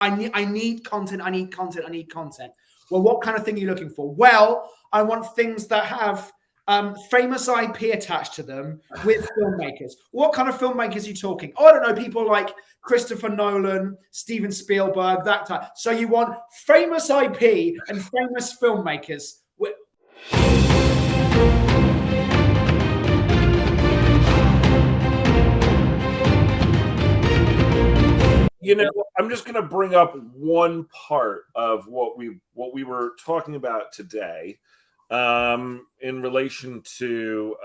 I need content. I need content. I need content. Well, what kind of thing are you looking for? Well, I want things that have famous IP attached to them with filmmakers. What kind of filmmakers are you talking? Oh, I don't know, people like Christopher Nolan, Steven Spielberg, that type. So you want famous IP and famous filmmakers. You know, I'm just going to bring up one part of what we were talking about today in relation to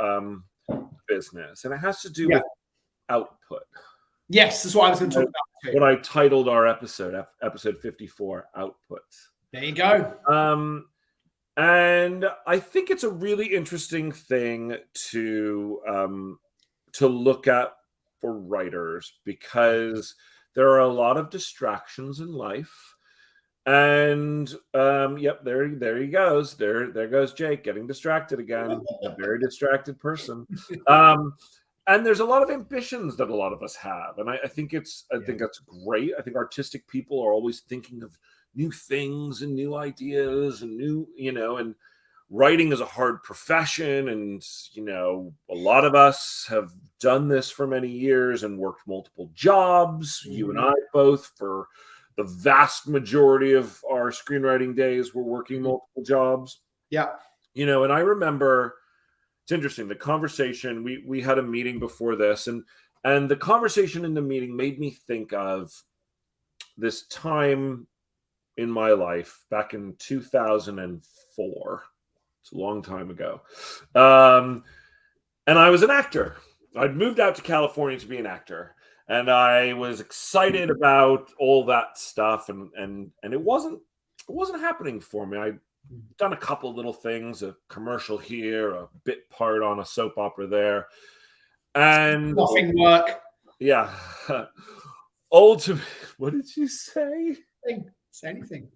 business, and it has to do with output. Yes, that's what I was going to talk about too. What I titled our episode 54, Output. There you go. And I think it's a really interesting thing to look at for writers, because there are a lot of distractions in life. And yep, there he goes. There goes Jake getting distracted again. A very distracted person. And there's a lot of ambitions that a lot of us have, and I think that's great. I think artistic people are always thinking of new things and new ideas and new, and writing is a hard profession, and a lot of us have done this for many years and worked multiple jobs. Mm-hmm. You and I both, for the vast majority of our screenwriting days, were working multiple jobs. Yeah. And I remember, it's interesting, the conversation, we had a meeting before this, and the conversation in the meeting made me think of this time in my life back in 2004. It's a long time ago. And I was an actor. I'd moved out to California to be an actor, and I was excited about all that stuff, and it wasn't happening for me. I'd done a couple little things, a commercial here, a bit part on a soap opera there, and nothing work. Yeah. Ultimately, what did you say? Say anything.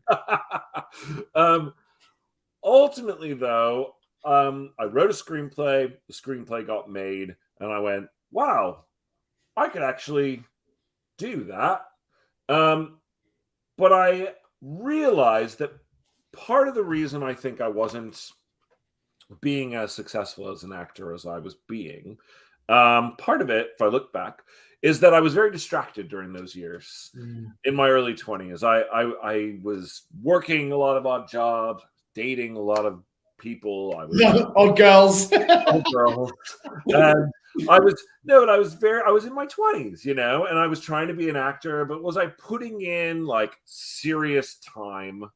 Ultimately, though, I wrote a screenplay. The screenplay got made, and I went, "Wow, I could actually do that." But I realized that part of the reason I think I wasn't being as successful as an actor as I was being, part of it, if I look back, is that I was very distracted during those years. In my early 20s. I was working a lot of odd jobs, dating a lot of people. I was odd girls. Odd girls. And I was in my 20s, and I was trying to be an actor, but was I putting in like serious time?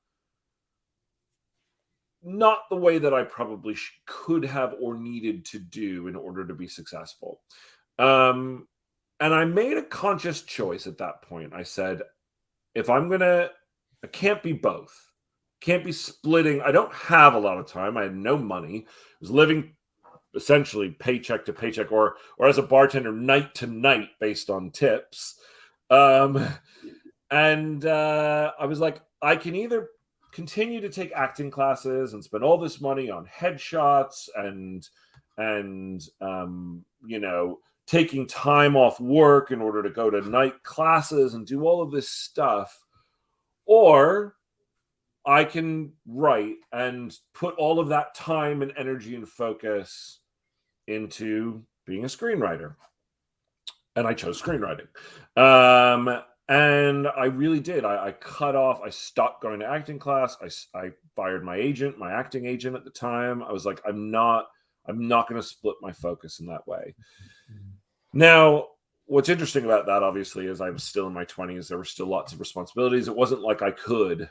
Not the way that I probably could have or needed to do in order to be successful. And I made a conscious choice at that point. I said, if I can't be both. Can't be splitting. I don't have a lot of time. I had no money. I was living essentially paycheck to paycheck, or as a bartender, night to night based on tips. And I was like, I can either continue to take acting classes and spend all this money on headshots and taking time off work in order to go to night classes and do all of this stuff, or I can write and put all of that time and energy and focus into being a screenwriter. And I chose screenwriting. And I really did. I cut off. I stopped going to acting class. I fired my agent, my acting agent at the time. I was like, I'm not going to split my focus in that way. Now, what's interesting about that, obviously, is I was still in my 20s. There were still lots of responsibilities. It wasn't like I could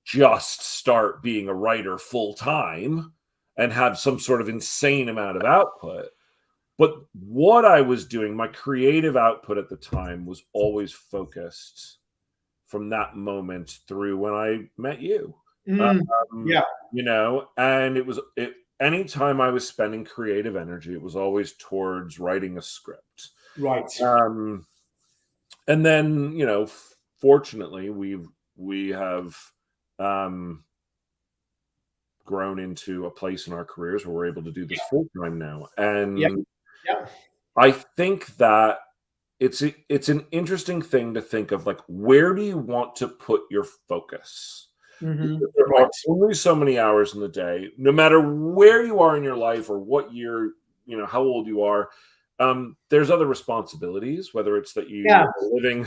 just start being a writer full time and have some sort of insane amount of output. But what I was doing, my creative output at the time, was always focused from that moment through when I met you. And anytime I was spending creative energy, it was always towards writing a script. Right. And then, fortunately, we have grown into a place in our careers where we're able to do this full time now. And I think that it's an interesting thing to think of, like, where do you want to put your focus? Because there Right. are only so many hours in the day, no matter where you are in your life or what year, how old you are. There's other responsibilities, whether it's that you Yeah. are living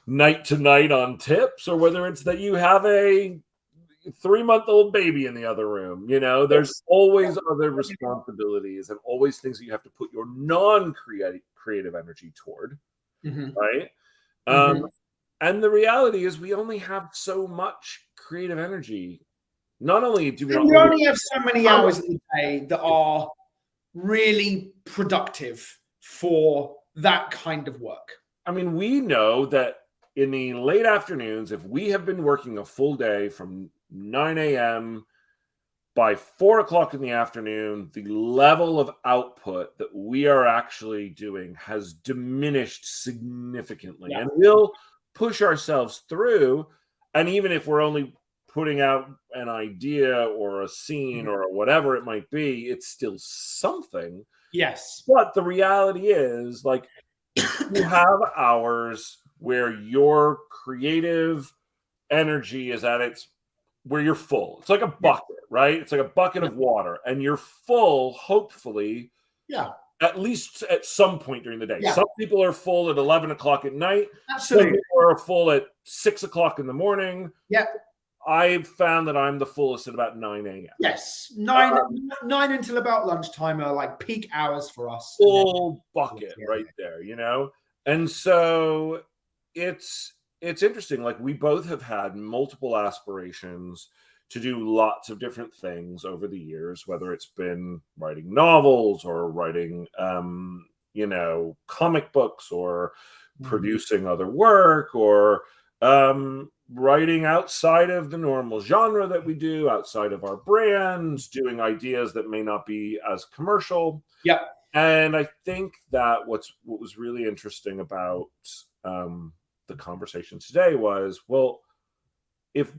night to night on tips, or whether it's that you have a 3-month-old baby in the other room. There's Yes. always other responsibilities and always things that you have to put your non-creative energy toward, right? And the reality is we only have so much creative energy. Not only do we And not we only only have so many hours in the day that are really productive for that kind of work. I mean, we know that in the late afternoons, if we have been working a full day from 9 a.m., by 4 o'clock in the afternoon, the level of output that we are actually doing has diminished significantly. Yeah. And we'll push ourselves through. And even if we're only putting out an idea or a scene or whatever it might be, it's still something. Yes. But the reality is, like, you have hours where your creative energy is at its where you're full. It's like a bucket, right? It's like a bucket of water, and you're full, hopefully, at least at some point during the day. Yeah. Some people are full at 11 o'clock at night. Absolutely. Some people are full at 6 o'clock in the morning. Yeah. I've found that I'm the fullest at about 9 a.m. Yes. 9 until about lunchtime are like peak hours for us. Full bucket right there, And so it's interesting. Like, we both have had multiple aspirations to do lots of different things over the years, whether it's been writing novels or writing, comic books, or producing other work, or writing outside of the normal genre that we do, outside of our brands, doing ideas that may not be as commercial. Yeah. And I think that what was really interesting about the conversation today was, well, if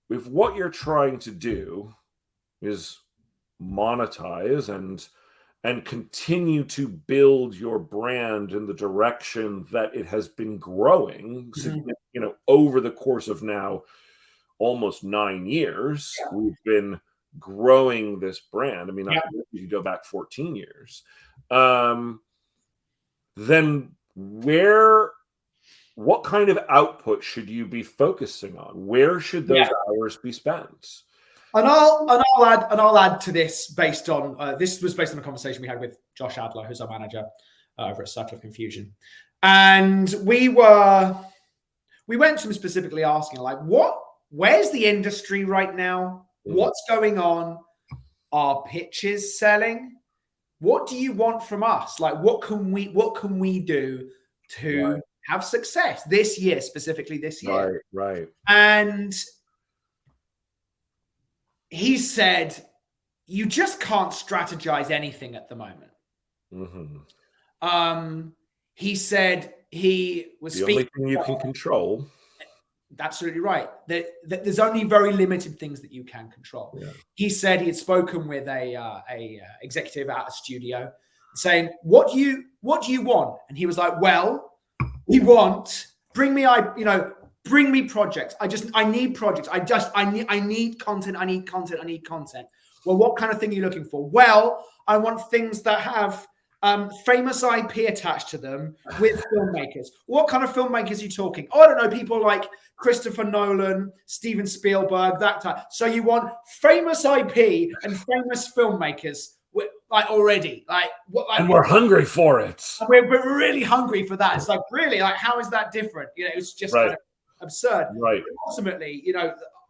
what you're trying to do is monetize and continue to build your brand in the direction that it has been growing, over the course of now almost 9 years, we've been growing this brand. I mean, you could go back 14 years. Then what kind of output should you be focusing on? Where should those hours be spent? And I'll add to this based on this was based on a conversation we had with Josh Adler, who's our manager over at Circle of Confusion, and we went to him specifically asking, like, where's the industry right now? What's going on? Are pitches selling? What do you want from us? Like, what can we do to have success this year, specifically this year? Right. And he said, you just can't strategize anything at the moment. He said he was the only thing you can control. Absolutely right. There's only very limited things that you can control. Yeah. He said he had spoken with a executive at a studio saying, what do you want? And he was like, well, we want, bring me projects. I need projects. I need content. I need content. Well, what kind of thing are you looking for? Well, I want things that have famous IP attached to them with filmmakers. What kind of filmmakers are you talking? Oh, I don't know, people like Christopher Nolan, Steven Spielberg, that type. So you want famous IP and famous filmmakers, like, already, and we're hungry for it. We're really hungry for that. It's like, really, like, how is that different? It's just kind of absurd. Right. But ultimately,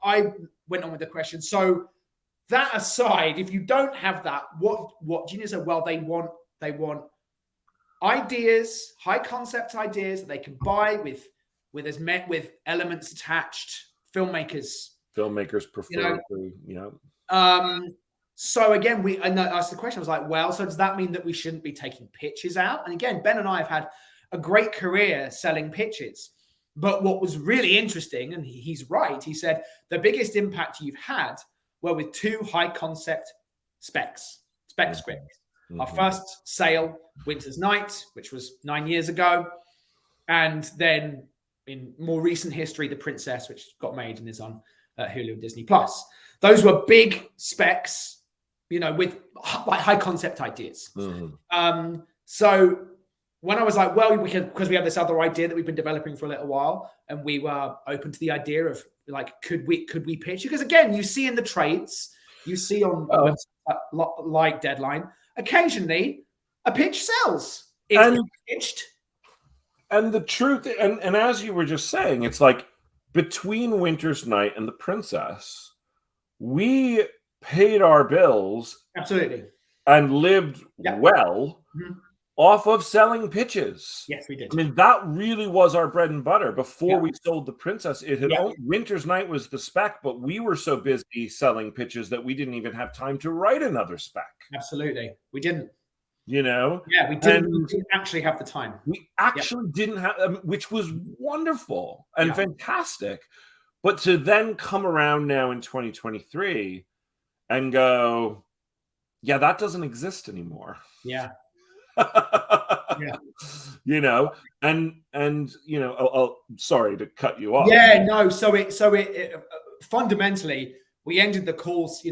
I went on with the question. So that aside, if you don't have that, what Genius said? Well, they want ideas, high concept ideas that they can buy with elements attached. Filmmakers preferably, So again, I asked the question. I was like, well, so does that mean that we shouldn't be taking pitches out? And again, Ben and I have had a great career selling pitches. But what was really interesting, and he's right, he said the biggest impact you've had were with 2 high concept spec scripts. Our first sale, Winter's Night, which was 9 years ago, and then in more recent history, The Princess, which got made and is on Hulu and Disney Plus. Those were big specs, with high concept ideas. So when I was like, well, because we have this other idea that we've been developing for a little while, and we were open to the idea of like, could we pitch? Because again, you see in the trades, you see on websites like Deadline, occasionally a pitch sells. It's pitched. And the truth, and as you were just saying, it's like between Winter's Night and The Princess, we paid our bills absolutely and lived well off of selling pitches. Yes, we did. I mean, that really was our bread and butter before we sold The Princess. It had Winter's Night was the spec, but we were so busy selling pitches that we didn't even have time to write another spec. Absolutely, we didn't. Yeah, we didn't actually have the time. We actually didn't have, which was wonderful and fantastic. But to then come around now in 2023 and go, yeah, that doesn't exist anymore. Yeah. Sorry to cut you off. Yeah, no. So it fundamentally, we ended the calls,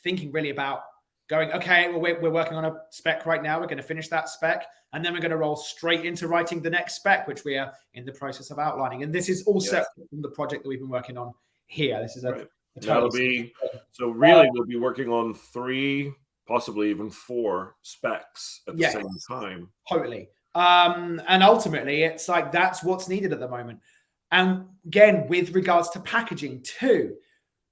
thinking really about going, okay, well, we're working on a spec right now. We're going to finish that spec, and then we're going to roll straight into writing the next spec, which we are in the process of outlining. And this is all separate from the project that we've been working on here. This is that'll be so. Really, we'll be working on 3, possibly even 4 specs at the same time. Totally. And ultimately, it's like that's what's needed at the moment. And again, with regards to packaging too,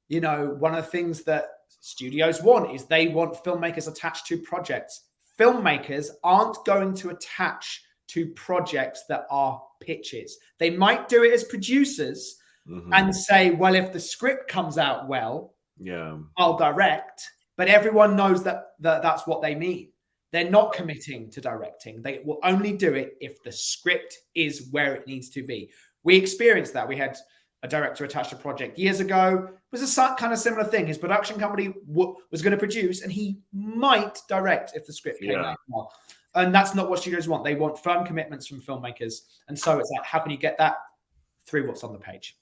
one of the things that studios want is they want filmmakers attached to projects. Filmmakers aren't going to attach to projects that are pitches. They might do it as producers and say, well, if the script comes out well, I'll direct. But everyone knows that that's what they mean. They're not committing to directing. They will only do it if the script is where it needs to be. We experienced that. We had a director attached to a project years ago. It was a kind of similar thing. His production company was going to produce, and he might direct if the script came out well. And that's not what studios want. They want firm commitments from filmmakers. And so it's like, how can you get that through what's on the page?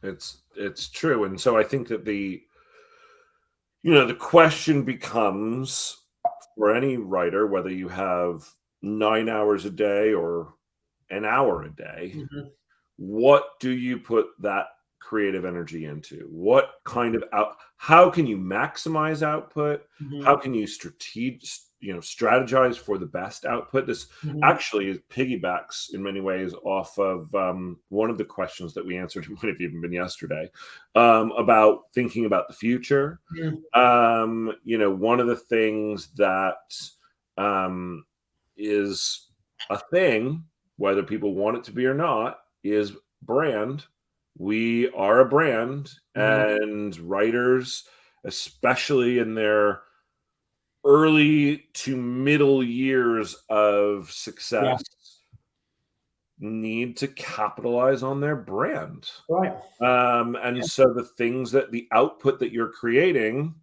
It's true. And so I think that the question becomes for any writer, whether you have 9 hours a day or an hour a day, what do you put that creative energy into? What kind of how can you maximize output? How can you strategize for the best output? This actually piggybacks in many ways off of one of the questions that we answered, it might have even been yesterday, about thinking about the future. One of the things that is a thing, whether people want it to be or not, is brand. We are a brand, and writers, especially in their early to middle years of success, need to capitalize on their brand. Right. So the things the output that you're creating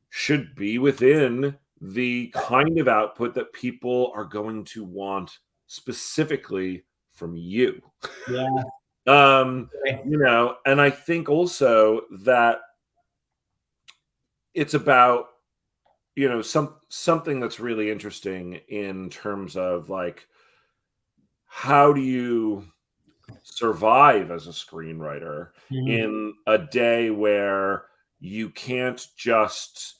should be within the kind of output that people are going to want specifically from you. And I think also that it's about something that's really interesting in terms of like, how do you survive as a screenwriter in a day where you can't just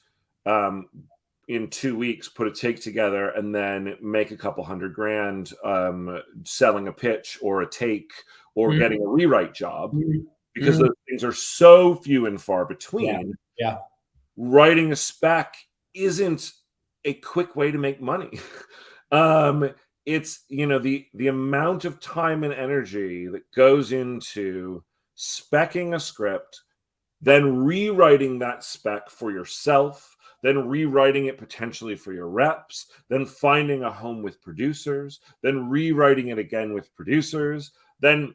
in 2 weeks put a take together and then make a couple $100,000 selling a pitch or a take or getting a rewrite job, because those things are so few and far between. Writing a spec isn't a quick way to make money. It's the amount of time and energy that goes into speccing a script, then rewriting that spec for yourself, then rewriting it potentially for your reps, then finding a home with producers, then rewriting it again with producers, then,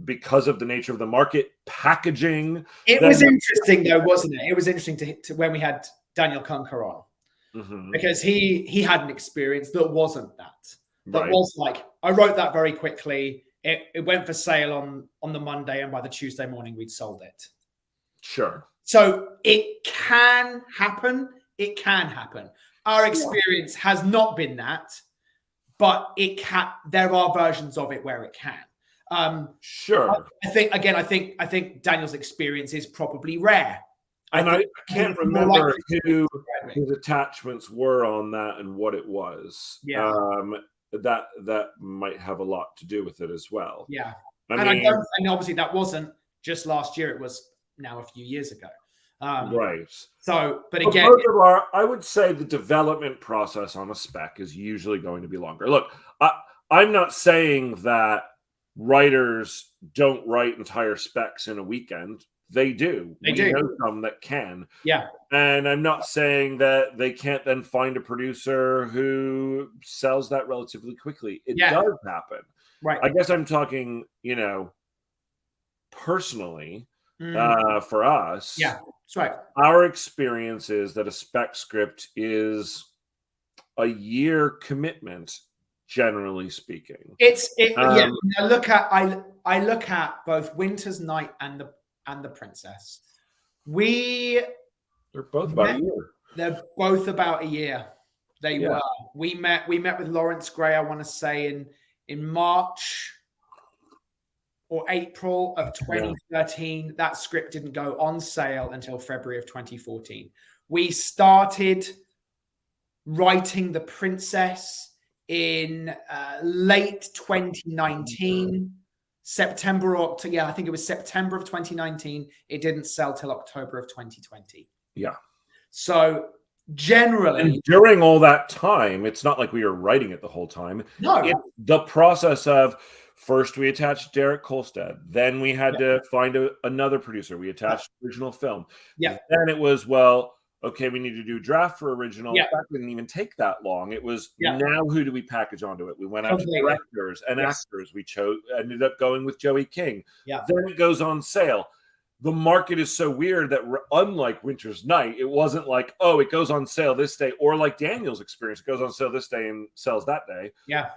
because of the nature of the market, packaging. It was interesting though, wasn't it? It was interesting to when we had Daniel Kunker on, because he had an experience that wasn't that. That was like, I wrote that very quickly. it went for sale on the Monday, and by the Tuesday morning we'd sold it. Sure. So it can happen. It can happen. Our experience has not been that, but it can. There are versions of it where it can. Sure. I think Daniel's experience is probably rare. And I can't remember who his attachments were on that and what it was. Yeah. That might have a lot to do with it as well. Yeah. And obviously that wasn't just last year. It was now a few years ago. Right. So, but again, I would say the development process on a spec is usually going to be longer. Look, I'm not saying that writers don't write entire specs in a weekend. They do. We know some that can. Yeah. And I'm not saying that they can't then find a producer who sells that relatively quickly. It does happen. Right. I guess I'm talking, personally, for us. Yeah, that's right. Our experience is that a spec script is a year commitment, generally speaking. I look at both Winter's Night and the Princess. They're both about a year. They're both about a year. They were. We met with Lawrence Gray, I want to say in March or April of 2013. Yeah. That script didn't go on sale until February of 2014. We started writing The Princess in late 2019. September or October, I think it was September of 2019. It didn't sell till October of 2020. Yeah. So generally, and during all that time, it's not like we were writing it the whole time. No. It's the process of first we attached Derek Kolstad, then we had to find another producer. We attached original film. Yeah. Then it was, okay, we need to do draft for original. Yeah. That didn't even take that long. It was now who do we package onto it? We went out to directors and actors. We ended up going with Joey King. Yeah. Then it goes on sale. The market is so weird that unlike Winter's Night, it wasn't like, it goes on sale this day, or like Daniel's experience, it goes on sale this day and sells that day. Yeah.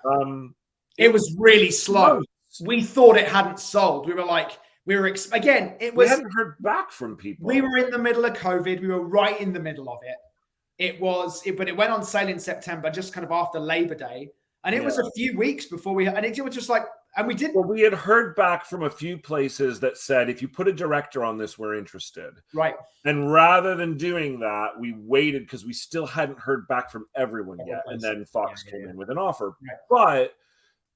It was really slow. We thought it hadn't sold. We were like, we hadn't heard back from people. We were in the middle of COVID. We were right in the middle of it. But it went on sale in September, just kind of after Labor Day. And it was a few weeks before and it was just like, and we didn't. Well, we had heard back from a few places that said, if you put a director on this, we're interested. Right. And rather than doing that, we waited because we still hadn't heard back from everyone yet. And then Fox came in with an offer. Right.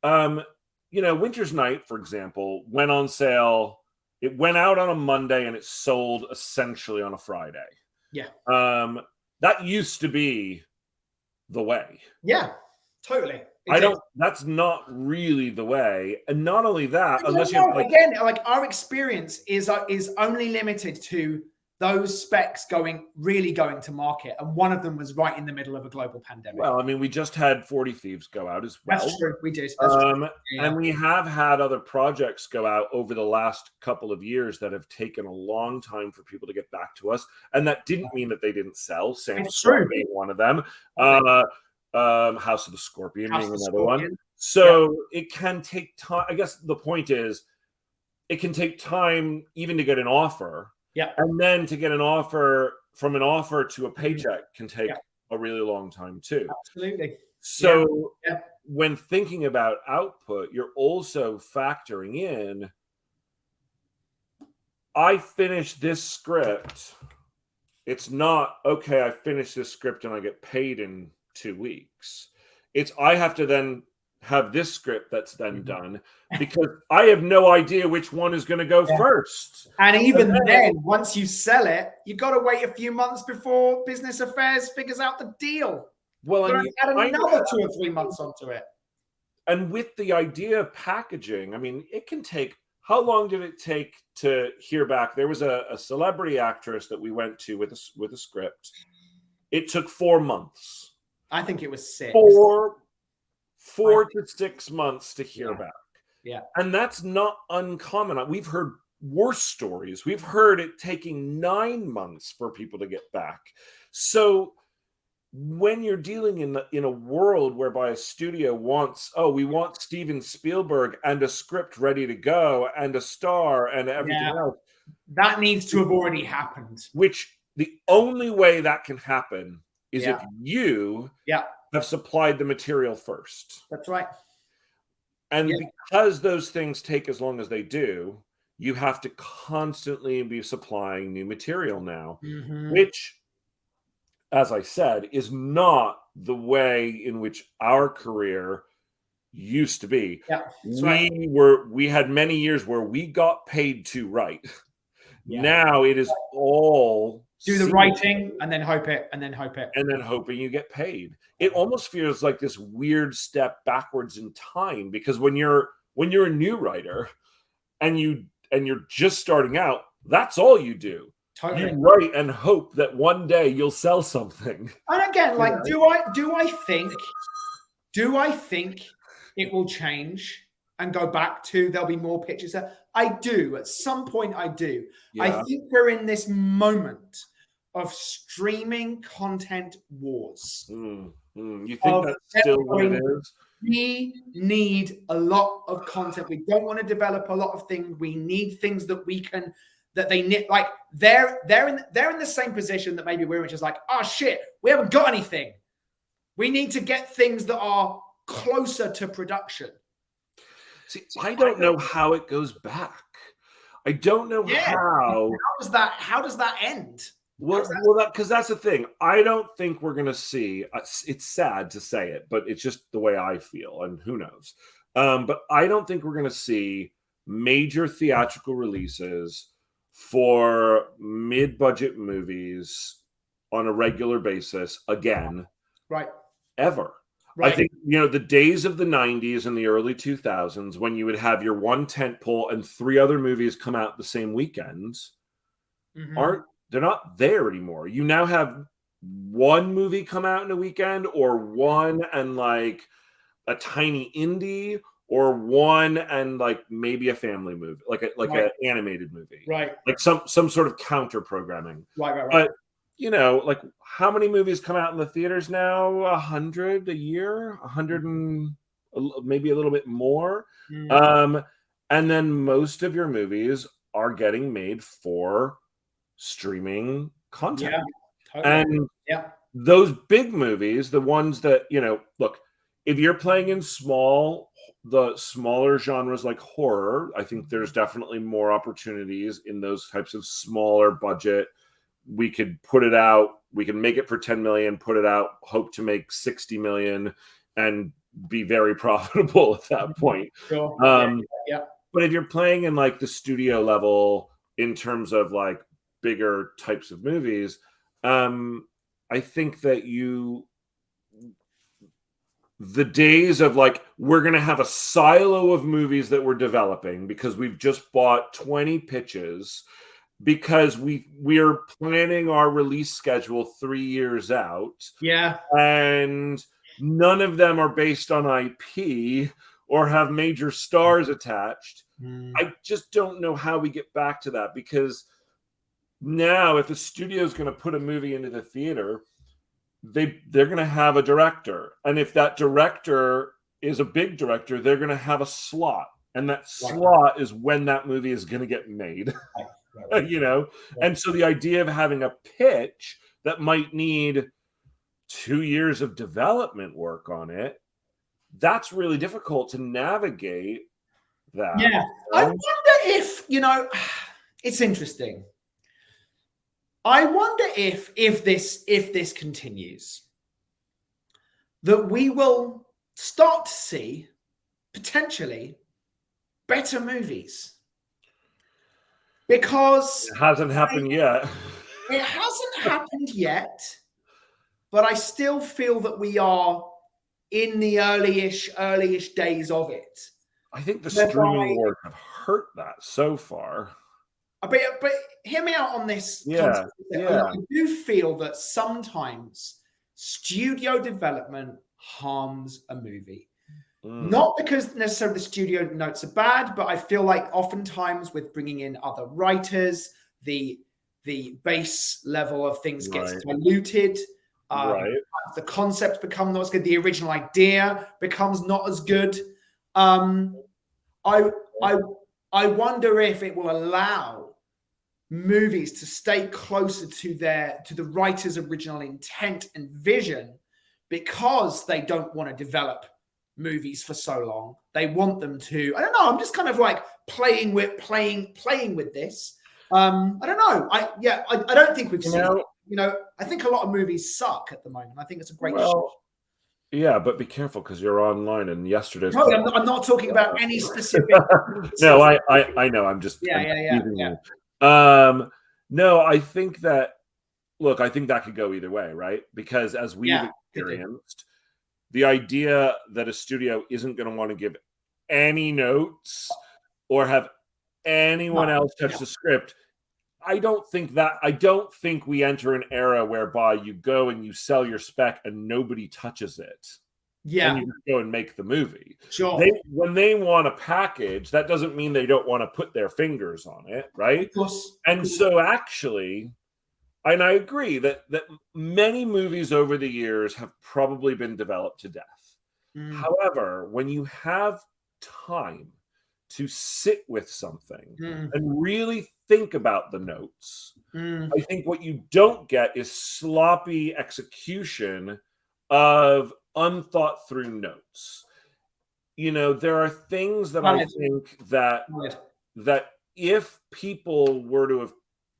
But, Winter's Night, for example, went on sale. It went out on a Monday and it sold essentially on a Friday. Yeah. That used to be the way. Yeah, totally. That's not really the way. And not only that, our experience is only limited to those specs going to market. And one of them was right in the middle of a global pandemic. Well, we just had 40 Thieves go out as well. That's true. We did. And we have had other projects go out over the last couple of years that have taken a long time for people to get back to us. And that didn't mean that they didn't sell. Samsung being one of them. House of the Scorpion being another one. So it can take time. I guess the point is it can take time even to get an offer. Yeah. And then to get an offer from an offer to a paycheck can take a really long time too. Absolutely. So when thinking about output, you're also factoring in, I finished this script. It's not, okay, I finished this script and I get paid in 2 weeks. It's, I have to then have this script that's then done because I have no idea which one is going to go first. And even then, once you sell it, you got to wait a few months before Business Affairs figures out the deal. Well, and add another 2 or 3 months onto it. And with the idea of packaging, it can take, how long did it take to hear back? There was a celebrity actress that we went to with a script. It took 4 months. I think it was 6. 4 to 6 months to hear back. Yeah. And that's not uncommon. We've heard worse stories. We've heard it taking 9 months for people to get back. So when you're dealing in a world whereby a studio wants, we want Steven Spielberg and a script ready to go and a star and everything else, that needs to have already happened. Which the only way that can happen is if you Yeah. have supplied the material first. That's right. And because those things take as long as they do, you have to constantly be supplying new material now, which, as I said, is not the way in which our career used to be. Yeah, we had many years where we got paid to write. Yeah. Now it is all do the writing and then hope it, and then hope it, and then hoping you get paid. It almost feels like this weird step backwards in time, because when you're a new writer and you're just starting out, that's all you do. Totally. You write and hope that one day you'll sell something. And again, like, do I think it will change and go back to there'll be more pitches there? I do. At some point, I do. Yeah. I think we're in this moment of streaming content wars. You think that's still what it is? We need a lot of content. We don't want to develop a lot of things. We need things that we can, that they need. Like they're in the same position that maybe we're in, which is like, oh shit, we haven't got anything. We need to get things that are closer to production. See, I don't know how it goes back. I don't know how. How does that end? Well, because that's the thing. I don't think we're going to see. It's sad to say it, but it's just the way I feel, and who knows. But I don't think we're going to see major theatrical releases for mid-budget movies on a regular basis again. Right. Ever. Right. I think, the days of the 90s and the early 2000s when you would have your one tentpole and 3 other movies come out the same weekend they're not there anymore. You now have one movie come out in a weekend, or one and like a tiny indie, or one and like maybe a family movie, like an animated movie. Right. Like some sort of counter programming. Right. But like how many movies come out in the theaters now? 100 a year, 100 and maybe a little bit more. And then most of your movies are getting made for streaming content. Yeah, totally. And those big movies, the ones that, look, if you're playing in the smaller genres like horror, I think there's definitely more opportunities in those types of smaller budget. We could put it out, we can make it for 10 million, put it out, hope to make 60 million and be very profitable at that point. Sure. But if you're playing in like the studio level in terms of like bigger types of movies, I think that the days of like, we're going to have a silo of movies that we're developing because we've just bought 20 pitches because we're planning our release schedule 3 years out. Yeah. And none of them are based on IP or have major stars attached. I just don't know how we get back to that, because now if a studio is going to put a movie into the theater, they're going to have a director. And if that director is a big director, they're going to have a slot. And that slot is when that movie is going to get made. And so the idea of having a pitch that might need 2 years of development work on it, that's really difficult to navigate that. Yeah. I wonder if, it's interesting. I wonder if this continues, that we will start to see potentially better movies. Because it hasn't happened yet. It hasn't happened yet, but I still feel that we are in the early-ish days of it. I think the streaming wars have hurt that so far. But hear me out on this. Yeah. I do feel that sometimes studio development harms a movie. Not because necessarily the studio notes are bad, but I feel like oftentimes with bringing in other writers, the base level of things gets diluted. Right. The concept becomes not as good. The original idea becomes not as good. I wonder if it will allow movies to stay closer to the writer's original intent and vision, because they don't want to develop movies for so long. They want them to. I don't know. I'm just kind of like playing with this. I don't know. I don't think we've seen it. I think a lot of movies suck at the moment. I think it's a great show. Yeah, but be careful, because you're online, and yesterday's. No, I'm not talking about any specific. No, I know. I'm just. Yeah. No, I think that. Look, I think that could go either way, right? Because as we've experienced, the idea that a studio isn't going to want to give any notes or have anyone else touch the script. I don't think we enter an era whereby you go and you sell your spec and nobody touches it. Yeah. And you just go and make the movie. Sure. When they want a package, that doesn't mean they don't want to put their fingers on it, right? Of course. And so actually, and I agree that many movies over the years have probably been developed to death. However, when you have time to sit with something and really think about the notes, I think what you don't get is sloppy execution of unthought through notes. There are things that I think that if people were to have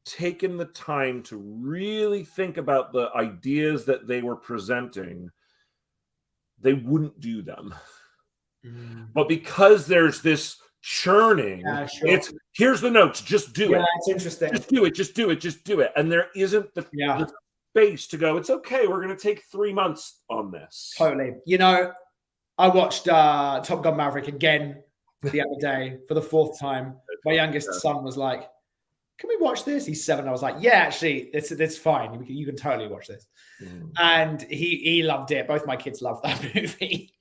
taken the time to really think about the ideas that they were presenting, they wouldn't do them. But because there's this churning, it's here's the notes, just do it. It's interesting. Just do it. And there isn't the space to go, it's okay, we're going to take 3 months on this. Totally. I watched Top Gun Maverick again the other day for the 4th time. My youngest son was like, can we watch this? He's 7. I was like, yeah, actually, it's fine. You can totally watch this. And he loved it. Both my kids loved that movie.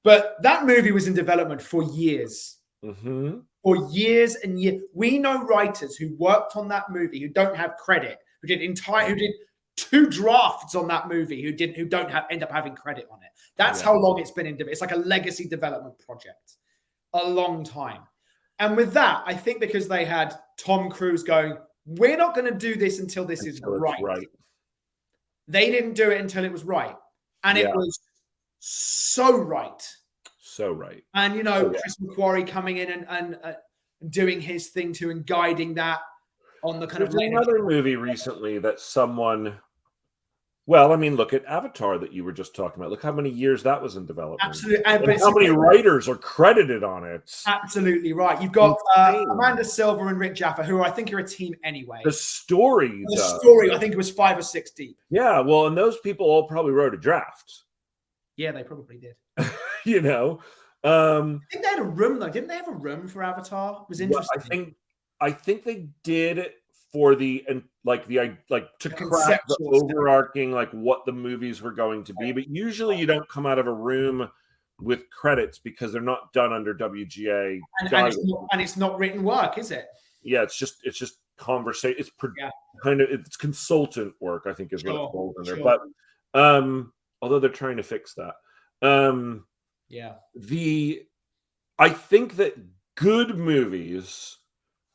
But that movie was in development for years. For years and years. We know writers who worked on that movie who don't have credit, who did 2 drafts on that movie who don't end up having credit on it. That's how long it's been in development. It's like a legacy development project. A long time. And with that, I think because they had Tom Cruise going, we're not going to do this until this is right. They didn't do it until it was right. And it was so right. So right. And, Chris McQuarrie coming in and doing his thing too and guiding that on the kind of... There's another movie recently that someone... Well, I mean, look at Avatar that you were just talking about. Look how many years that was in development. Absolutely. And how many writers are credited on it. Absolutely right. You've got Amanda Silver and Rick Jaffa, who I think are a team anyway. The story, I think it was 5 or 6 deep. Yeah, well, and those people all probably wrote a draft. Yeah, they probably did. I think they had a room, though. Didn't they have a room for Avatar? It was interesting. I think they did for to crack the overarching what the movies were going to be, but usually you don't come out of a room with credits because they're not done under WGA and it's not written work, is it? Yeah, it's just conversation. It's it's consultant work, I think is what it's called under. But although they're trying to fix that, I think that good movies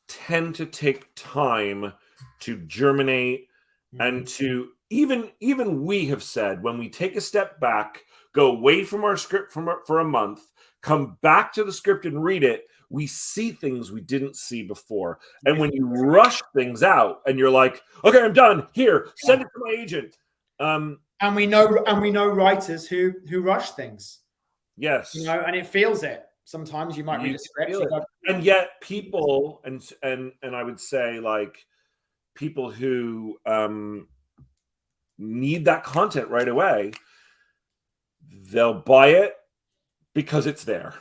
tend to take time to germinate and to even we have said, when we take a step back, go away from our script for a month, come back to the script and read it, we see things we didn't see before. And when you rush things out and you're like, okay, I'm done, here, send it to my agent. And we know writers who rush things. Yes. And it feels it. Sometimes you might read a script, and yet people, and I would say people who need that content right away, they'll buy it because it's there,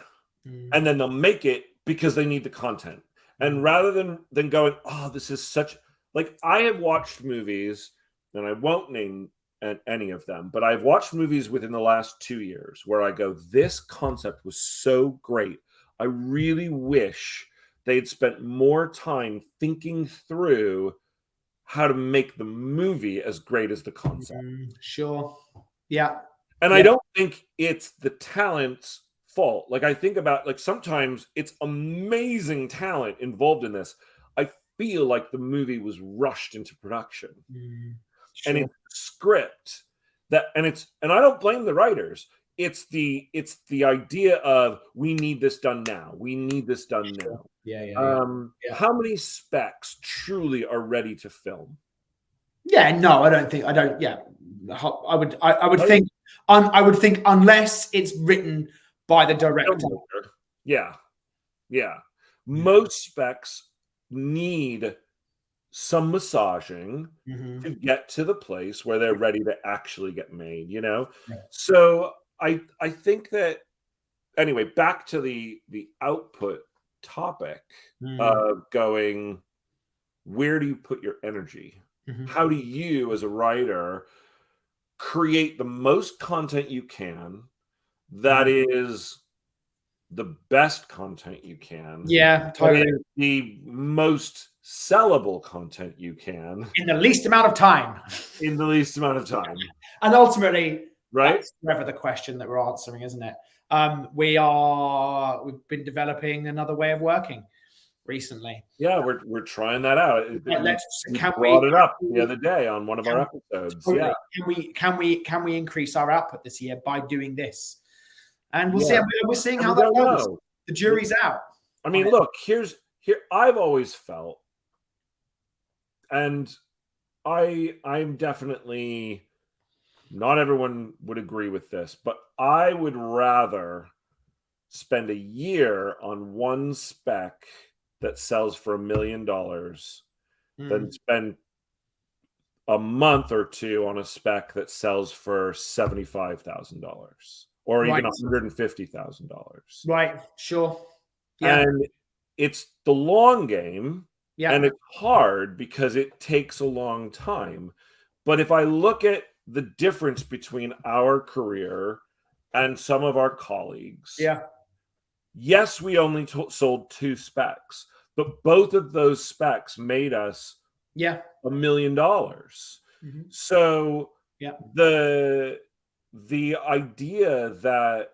and then they'll make it because they need the content. And rather than going, oh, this is such I have watched movies, and I won't name any of them, but I've watched movies within the last 2 years where I go, this concept was so great. I really wish they'd spent more time thinking through how to make the movie as great as the concept. Sure. Yeah. And I don't think it's the talent's fault. Like, I think about, like, sometimes it's amazing talent involved in this. I feel like the movie was rushed into production. Sure. And it's script that, and I don't blame the writers. It's the idea of, we need this done now. We need this done now. Yeah. How many specs truly are ready to film? Yeah, no, I don't think. Yeah, I would think unless it's written by the director. Yeah. Most specs need some massaging to get to the place where they're ready to actually get made, you know? Yeah. So I think that, anyway, back to the output topic of going, where do you put your energy? How do you, as a writer, create the most content you can that is the best content you can? Yeah, totally. The most sellable content you can in the least amount of time. In the least amount of time. And ultimately, right? That's forever the question that we're answering, isn't it? We've been developing another way of working recently. Yeah, we're trying that out. We brought it up the other day on one of our episodes. Totally. Yeah. Can we increase our output this year by doing this? And we'll see. We're seeing how that goes. The jury's out. I mean, look, here I've always felt, and I'm definitely, not everyone would agree with this, but I would rather spend a year on one spec that sells for $1 million than spend a month or two on a spec that sells for $75,000 or even $150,000. Right. Sure. Yeah. And it's the long game. Yeah. And it's hard because it takes a long time. But if I look at the difference between our career and some of our colleagues, yes, we only sold 2 specs, but both of those specs made us $1 million. So the idea that,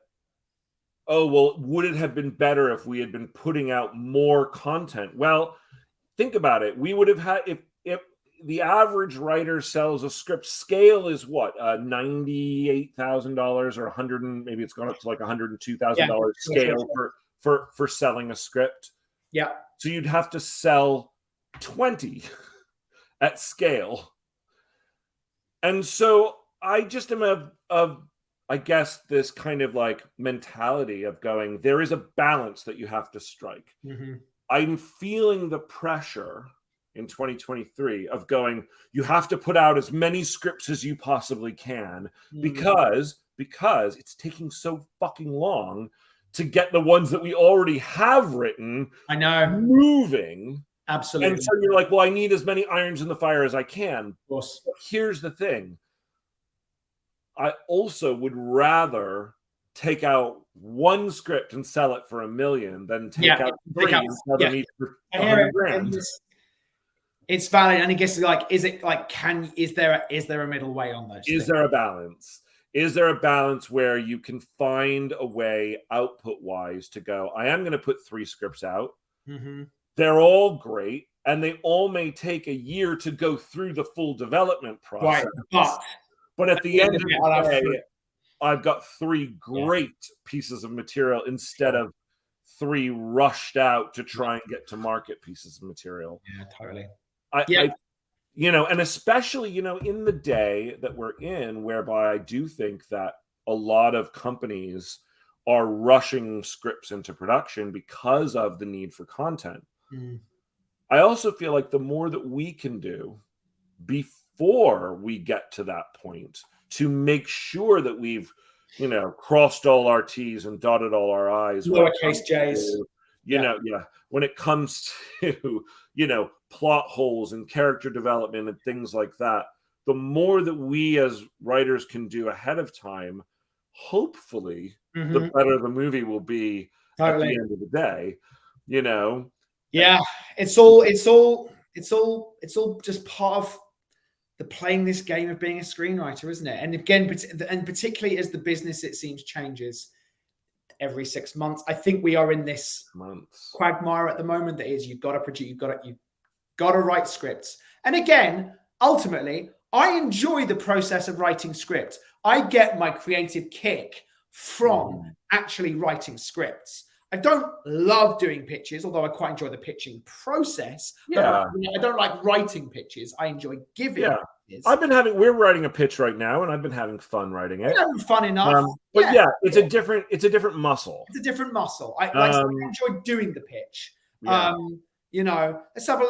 oh, well, would it have been better if we had been putting out more content? Well, think about it. We would have had, if the average writer sells a script, scale is what, $98,000 or 100, maybe it's gone up to like $102,000 scale for selling a script. Yeah. So you'd have to sell 20 at scale. And so I just am of I guess this kind of like mentality of going, there is a balance that you have to strike. I'm feeling the pressure in 2023 of going, you have to put out as many scripts as you possibly can because it's taking so fucking long to get the ones that we already have written moving. Absolutely. And so you're like, well, I need as many irons in the fire as I can. Of course. But here's the thing. I also would rather take out one script and sell it for $1 million than take out 3 and sell them each for $100,000. It's valid, and I guess like, is it like, is there a middle way on those? Is there a balance? Is there a balance where you can find a way output wise to go, I am going to put 3 scripts out. They're all great, and they all may take a year to go through the full development process. Right. But at the end of the day, I've got 3 great pieces of material instead of 3 rushed out to try and get to market pieces of material. Yeah, totally. And especially, in the day that we're in, whereby I do think that a lot of companies are rushing scripts into production because of the need for content. I also feel like the more that we can do before we get to that point to make sure that we've, crossed all our T's and dotted all our I's. Lowercase J's. When it comes to, plot holes and character development and things like that, the more that we as writers can do ahead of time, hopefully, the better the movie will be at the end of the day, Yeah, it's all it's all just part of the playing this game of being a screenwriter, isn't it? And again, and particularly as the business, it seems, changes every 6 months. I think we are in this quagmire at the moment that is, you've got to produce, you've got to write scripts. And again, ultimately, I enjoy the process of writing scripts. I get my creative kick from actually writing scripts. I don't love doing pitches, although I quite enjoy the pitching process. Yeah. I don't like writing pitches. I enjoy giving pitches. We're writing a pitch right now, and I've been having fun writing it. Having fun enough. But it's a different muscle. It's a different muscle. I enjoy doing the pitch. Yeah. Let's have a look.